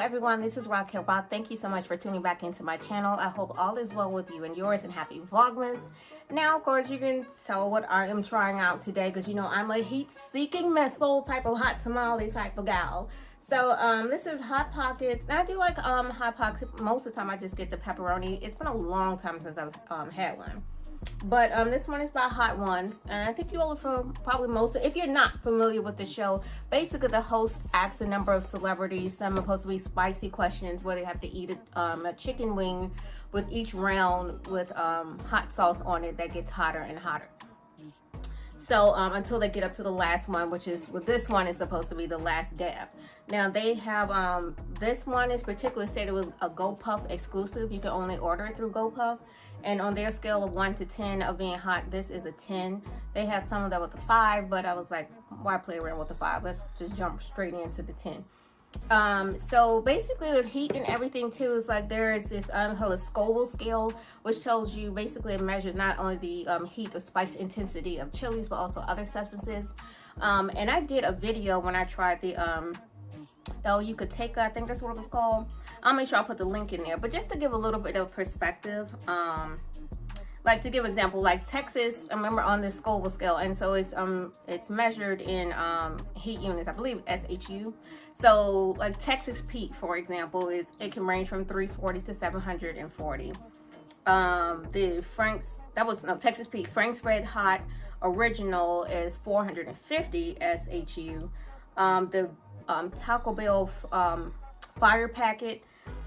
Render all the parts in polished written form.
everyone, this is Raquel Bach. Thank you so much for tuning back into my channel. I hope all is well with you and yours, and happy Vlogmas. Now, of course, you can tell what I am trying out today because, you know, I'm a heat-seeking missile type of hot tamale type of gal. So, this is Hot Pockets. And I do like Hot Pockets. Most of the time, I just get the pepperoni. It's been a long time since I've had one. But this one is by Hot Ones, and I think you all are from probably most. If you're not familiar with the show, basically the host asks a number of celebrities, some are supposed to be spicy questions where they have to eat a chicken wing with each round with hot sauce on it that gets hotter and hotter. So until they get up to the last one, which is with this one is supposed to be the last dab. Now they have this one is particularly said it was a GoPuff exclusive. You can only order it through GoPuff. And on their scale of 1 to 10 of being hot, this is a 10. They had some of that with the 5, but I was like, why play around with the 5? Let's just jump straight into the 10. So basically with heat and everything too, it's like there is this called Scoville scale, which tells you basically it measures not only the heat or spice intensity of chilies, but also other substances. And I did a video when I tried the you could take, I think that's what it was called. I'll make sure I'll put the link in there, but just to give a little bit of perspective, like to give example, like Texas, I remember on the Scoville scale, and so it's measured in heat units, I believe SHU. So like Texas Pete, for example, it can range from 340 to 740. The Texas Pete Frank's Red Hot Original is 450 SHU. The Taco Bell Fire Packet,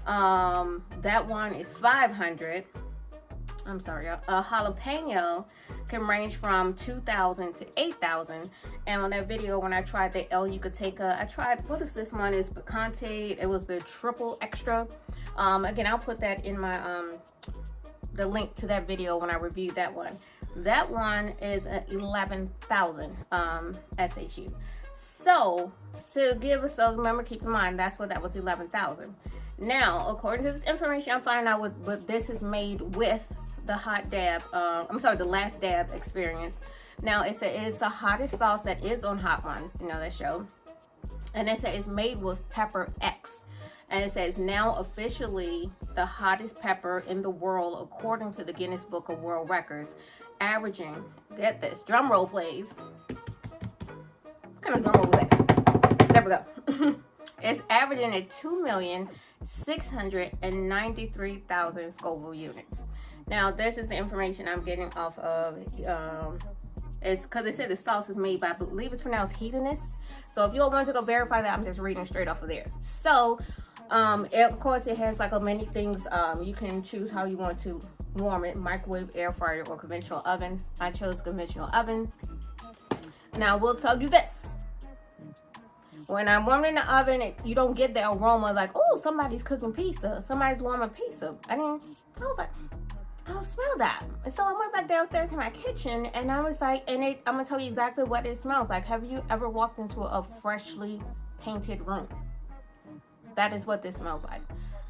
that one is 500. I'm sorry, a jalapeno can range from 2,000 to 8,000. And on that video when I tried the El Yucateca, I tried, what is this one? Is picante. It was the triple extra. Again, I'll put that in my the link to that video when I reviewed that one. That one is 11,000 SHU. So remember, keep in mind that was 11,000. Now, according to this information, I'm finding out what this is made with the hot dab. The last dab experience. Now it's the hottest sauce that is on Hot Ones, you know, that show, and it says it's made with pepper X, and it says now officially the hottest pepper in the world according to the Guinness Book of World Records, averaging, get this, drum roll please. What kind of drum roll was that? There we go. It's averaging at 2,693,000 Scoville units. Now, this is the information I'm getting off of. It's because they said the sauce is made by, I believe it's pronounced Hedonist. So if you all want to go verify that, I'm just reading straight off of there. So, of course, it has like many things. You can choose how you want to warm it: microwave, air fryer, or conventional oven. I chose conventional oven. Now, I will tell you this. When I'm warming in the oven, you don't get the aroma like, oh, somebody's cooking pizza. Somebody's warming pizza. I was like, I don't smell that. And so I went back downstairs to my kitchen, and I was like, I'm going to tell you exactly what it smells like. Have you ever walked into a freshly painted room? That is what this smells like.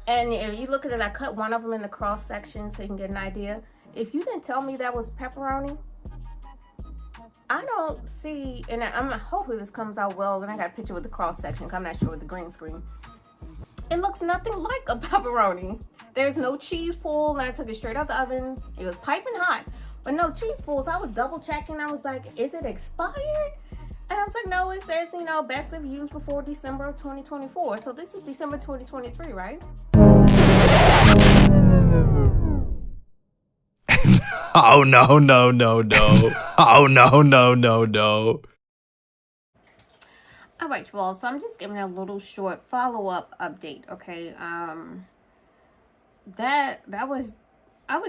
And if you look at it, I cut one of them in the cross section so you can get an idea. If you didn't tell me that was pepperoni, I don't see, and hopefully this comes out well, and I got a picture with the cross section, I'm not sure with the green screen. It looks nothing like a pepperoni. There's no cheese pull, and I took it straight out the oven. It was piping hot, but no cheese pulls. I was double checking. I was like, is it expired? And I was like, no, it says, you know, best if used before December of 2024. So this is December 2023, right? Oh, no, no, no, no. Oh, no, no, no, no. All right, you all. So I'm just giving a little short follow-up update, okay? I was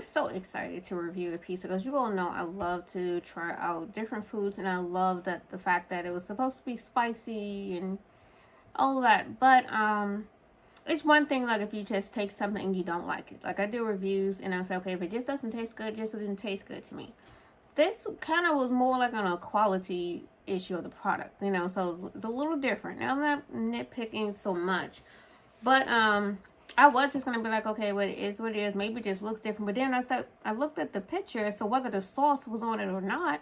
so excited to review the pizza because you all know I love to try out different foods, and I love that the fact that it was supposed to be spicy and all of that. But it's one thing, like, if you just take something and you don't like it. Like, I do reviews, and I say, okay, if it just doesn't taste good, it just didn't taste good to me. This kind of was more like on a quality issue of the product, you know, so it's a little different. Now, I'm not nitpicking so much, but I was just going to be like, okay, well, it is what it is. Maybe it just looks different. But then I looked at the picture, so whether the sauce was on it or not,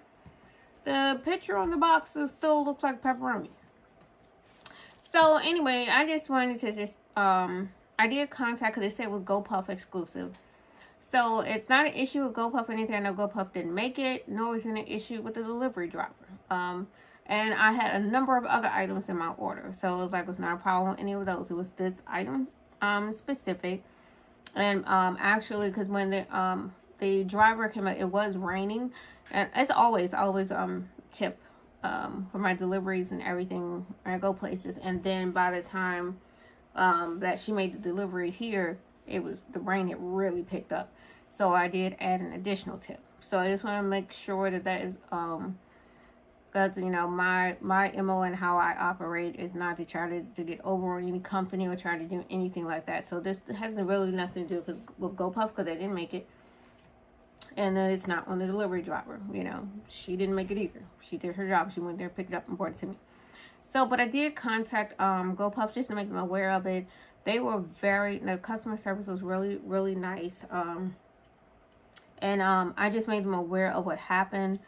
the picture on the box still looks like pepperoni. So anyway, I just wanted to just I did contact because they said it was GoPuff exclusive. So it's not an issue with GoPuff or anything. I know GoPuff didn't make it, nor is it an issue with the delivery driver. And I had a number of other items in my order, so it was like it was not a problem with any of those. It was this item specific, and actually, because when the driver came out, it was raining, and it's always tip for my deliveries and everything when I go places. And then by the time that she made the delivery here, the rain had really picked up, so I did add an additional tip. So I just want to make sure that is because my MO and how I operate is not to try to get over on any company or try to do anything like that. So this has really nothing to do with GoPuff, because they didn't make it, and it's not on the delivery driver. She didn't make it either. She did her job. She went there, picked it up, and brought it to me. So, but I did contact GoPuff just to make them aware of it. They were the customer service was really, really nice. And I just made them aware of what happened.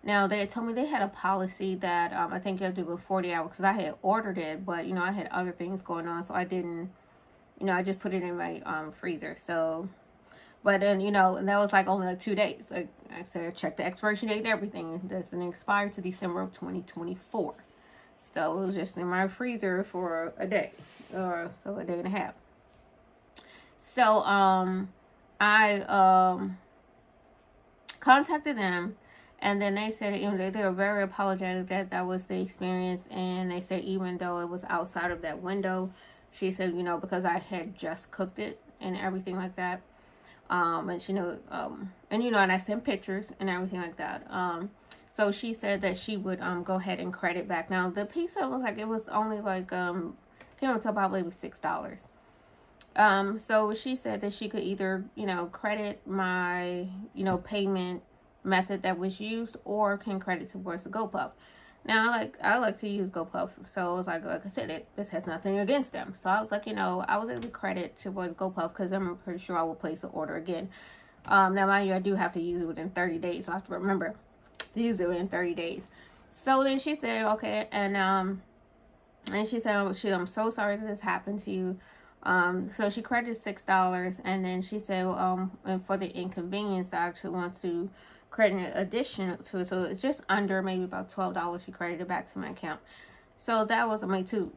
Now, they had told me they had a policy that I think you have to do with 40 hours, because I had ordered it, but, I had other things going on, so I didn't, I just put it in my freezer. So, but then, and that was like only like 2 days. Like I said, check the expiration date and everything. It doesn't expire to December of 2024. So it was just in my freezer for a day, or so a day and a half. So I contacted them, and then they said they were very apologetic that was the experience, and they said even though it was outside of that window, she said because I had just cooked it and everything like that, and she and I sent pictures and everything like that. So she said that she would go ahead and credit back. Now the pizza looked like it was only like came up to about maybe $6. So she said that she could either credit my payment method that was used, or can credit towards the GoPuff. Now I like to use GoPuff, so it was like I said, this has nothing against them. So I was like, I was able to credit towards GoPuff because I'm pretty sure I will place an order again. Now mind you, I do have to use it within 30 days, so I have to remember to use it within 30 days. So then she said, okay, and she said, I'm so sorry that this happened to you. So she credited $6, and then she said, and for the inconvenience, I actually want to credit an addition to it. So it's just under maybe about $12 she credited back to my account. So that was to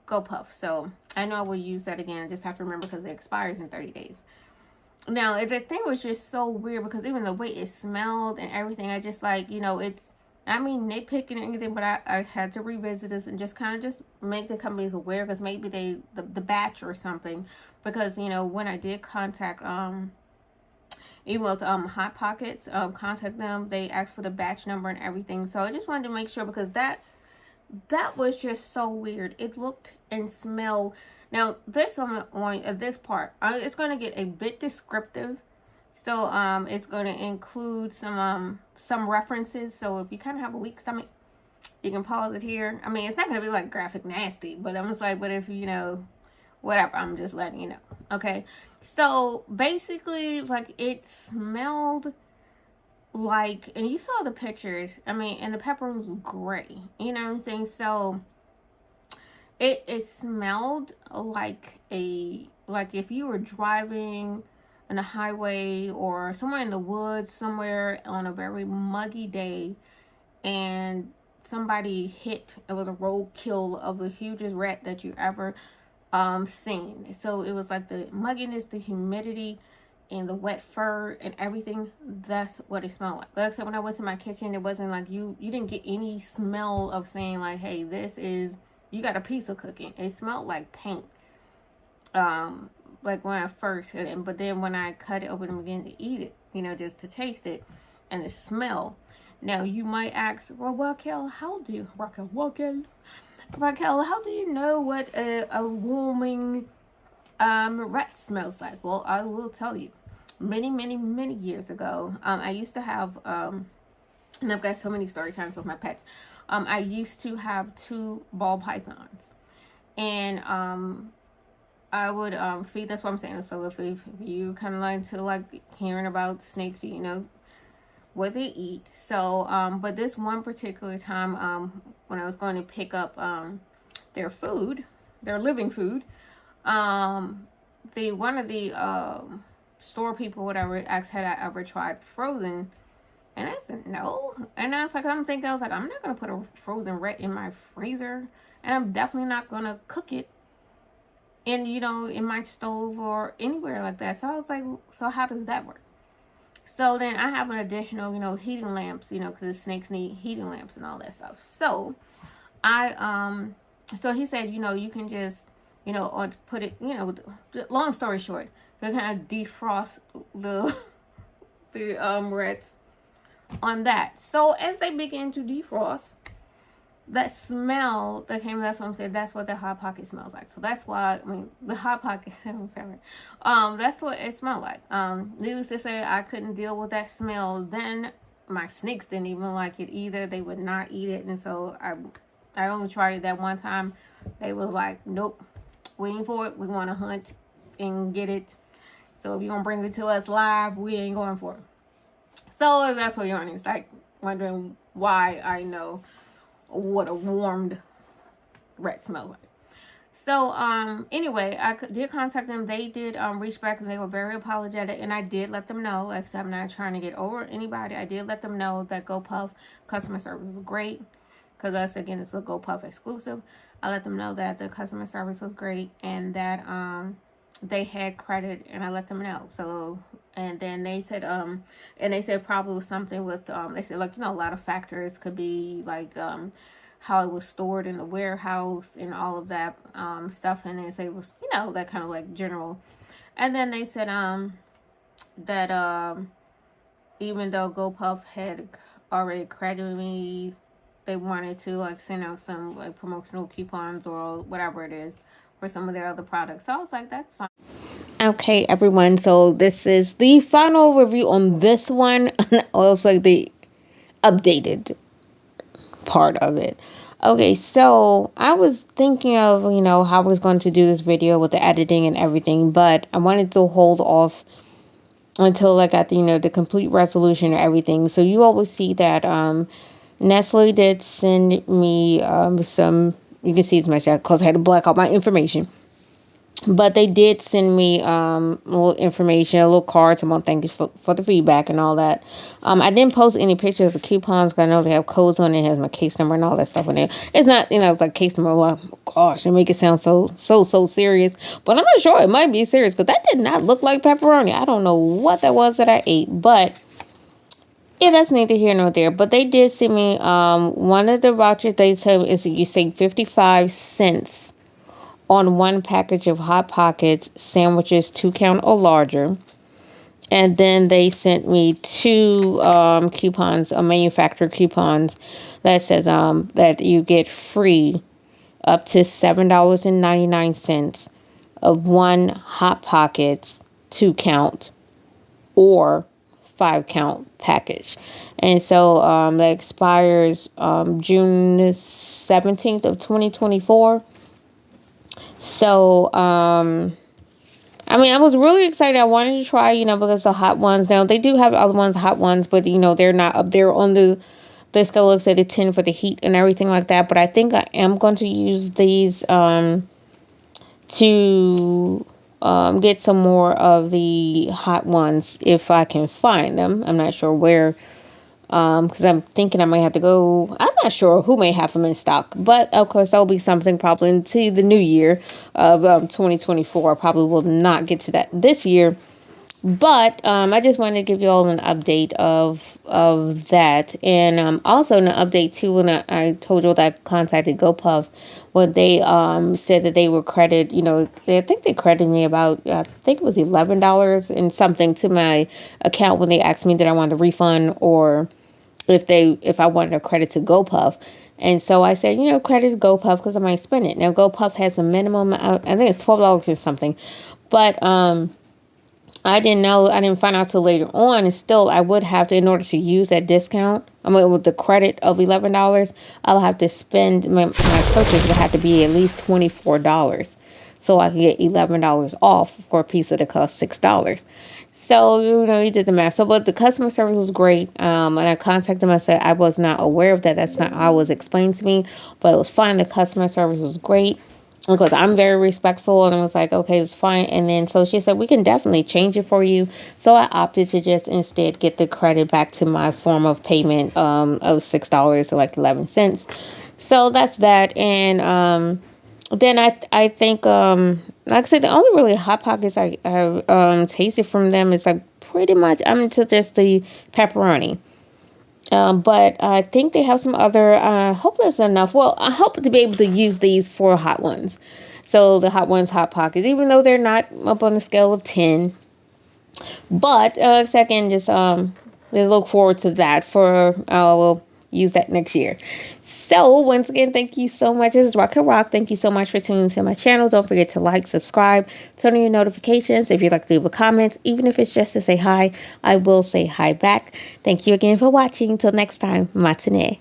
GoPuff. So I know I will use that again. I just have to remember because it expires in 30 days. Now, the thing was just so weird because even the way it smelled and everything, I just it's, nitpicking and anything, but I had to revisit this and just kind of just make the companies aware, because maybe the batch or something, because, when I did contact, even with Hot Pockets, contact them, they asked for the batch number and everything. So I just wanted to make sure, because that was just so weird. It looked and smelled. Now this this part, it's going to get a bit descriptive. So it's going to include some references. So if you kind of have a weak stomach, you can pause it here. It's not going to be like graphic nasty, but I'm just like, but if whatever, I'm just letting you know. Okay. So basically, it smelled like, and you saw the pictures, and the pepperoni was gray, you know what I'm saying? So it smelled like if you were driving on a highway or somewhere in the woods, somewhere on a very muggy day, and somebody it was a roadkill of the hugest rat that you ever seen. So it was like the mugginess, the humidity, and the wet fur and everything. That's what it smelled like. Like I said, when I went to my kitchen, it wasn't like you didn't get any smell of saying like, hey, you got a piece of cooking. It smelled like paint. Like when I first hit it, but then when I cut it open and began to eat it, just to taste it and the smell. Now you might ask, well, Raquel, how do you know what a warming rat smells like? Well, I will tell you. Many years ago, I used to have and I've got so many story times with my pets. I used to have 2 ball pythons, and I would feed. That's what I'm saying. So if you kind of like to hearing about snakes, what they eat. So but this one particular time, when I was going to pick up their food, their living food, one of the store people, whatever, asked had I ever tried frozen, and I said no. And I was like, I'm not gonna put a frozen rat in my freezer, and I'm definitely not gonna cook it in my stove or anywhere like that. So I was like, so how does that work? So then I have an additional, heating lamps, because the snakes need heating lamps and all that stuff. So so he said, you can just, or put it, long story short, to kind of defrost the rats on that. So as they begin to defrost, that smell that came, that's what I'm saying, that's what the Hot Pocket smells like. So that's why, the Hot Pocket, that's what it smelled like. Needless to say, I couldn't deal with that smell. Then my snakes didn't even like it either. They would not eat it. And so I only tried it that one time. They was like, nope, we ain't for it. We want to hunt and get it. So if you're going to bring it to us live, we ain't going for it. So if that's what you're on, it's like wondering why I know what a warmed rat smells like. So anyway, I did contact them. They did reach back, and they were very apologetic, and I did let them know, like I said, I'm not trying to get over anybody. I did let them know that GoPuff customer service is great, because that's, again, it's a GoPuff exclusive. I let them know that the customer service was great, and that they had credit, and I let them know. So, and then they said probably was something with they said, like, a lot of factors could be like how it was stored in the warehouse and all of that stuff, and they say it was, that kind of like general. And then they said that even though GoPuff had already credited me, they wanted to like send out some like promotional coupons or whatever it is for some of their other products. So I was like, that's fine. Okay, everyone. So this is the final review on this one. Also, like the updated part of it. Okay, so I was thinking of, how I was going to do this video with the editing and everything, but I wanted to hold off until I got the complete resolution of everything. So you always see that Nestle did send me some, you can see it's my chat because I had to black out my information. But they did send me a little information, a little card, some thank you for the feedback and all that. I didn't post any pictures of the coupons because I know they have codes on it. It has my case number and all that stuff on there. It's not, it's like case number. Well, gosh, it make it sound so serious. But I'm not sure. It might be serious because that did not look like pepperoni. I don't know what that was that I ate. But yeah, that's neither here nor there. But they did send me one of the vouchers. They said is you save 55 cents on one package of Hot Pockets sandwiches, 2-count or larger. And then they sent me 2 coupons, manufacturer coupons that says that you get free up to $7.99 of one Hot Pockets 2-count or 5-count package. And so that expires June 17th of 2024. So, I was really excited. I wanted to try, because the hot ones, now they do have other ones, hot ones, but, they're not up there on the scale, looks at the 10 for the heat and everything like that. But I think I am going to use these to get some more of the hot ones if I can find them. I'm not sure where. Because I'm thinking I might have to go. I'm not sure who may have them in stock, but of course that'll be something probably into the new year of 2024. I probably will not get to that this year, but I just wanted to give you all an update of that, and also an update too. When I told you that I contacted GoPuff, when they said that they were credited, I think they credited me about I think it was $11 and something to my account when they asked me that I wanted a refund or if I wanted a credit to GoPuff. And so I said, credit to GoPuff because I might spend it. Now GoPuff has a minimum, I think it's $12 or something, but I didn't know. I didn't find out till later on. And still, I would have to, in order to use that discount, with the credit of $11, I'll have to spend my purchase would have to be at least $24. so I can get $11 off for a pizza that costs $6. So, you did the math. So, but the customer service was great. And I contacted them. I said I was not aware of that. That's not how it was explained to me, but it was fine. The customer service was great because I'm very respectful, and I was like, okay, it's fine. And then so she said, we can definitely change it for you. So I opted to just instead get the credit back to my form of payment of $6 to like 11 cents. So that's that. And then I think like I said, the only really hot pockets I tasted from them is like pretty much I'm into just the pepperoni. But I think they have some other, hopefully it's enough. Well, I hope to be able to use these for hot ones. So the hot ones, hot pockets, even though they're not up on the scale of 10. But second, just we look forward to that for we'll use that next year. So once again, thank you so much. This is Rock and Rock. Thank you so much for tuning to my channel. Don't forget to like, subscribe, turn on your notifications. If you'd like to leave a comment, even if it's just to say hi, I will say hi back. Thank you again for watching. Till next time, matane.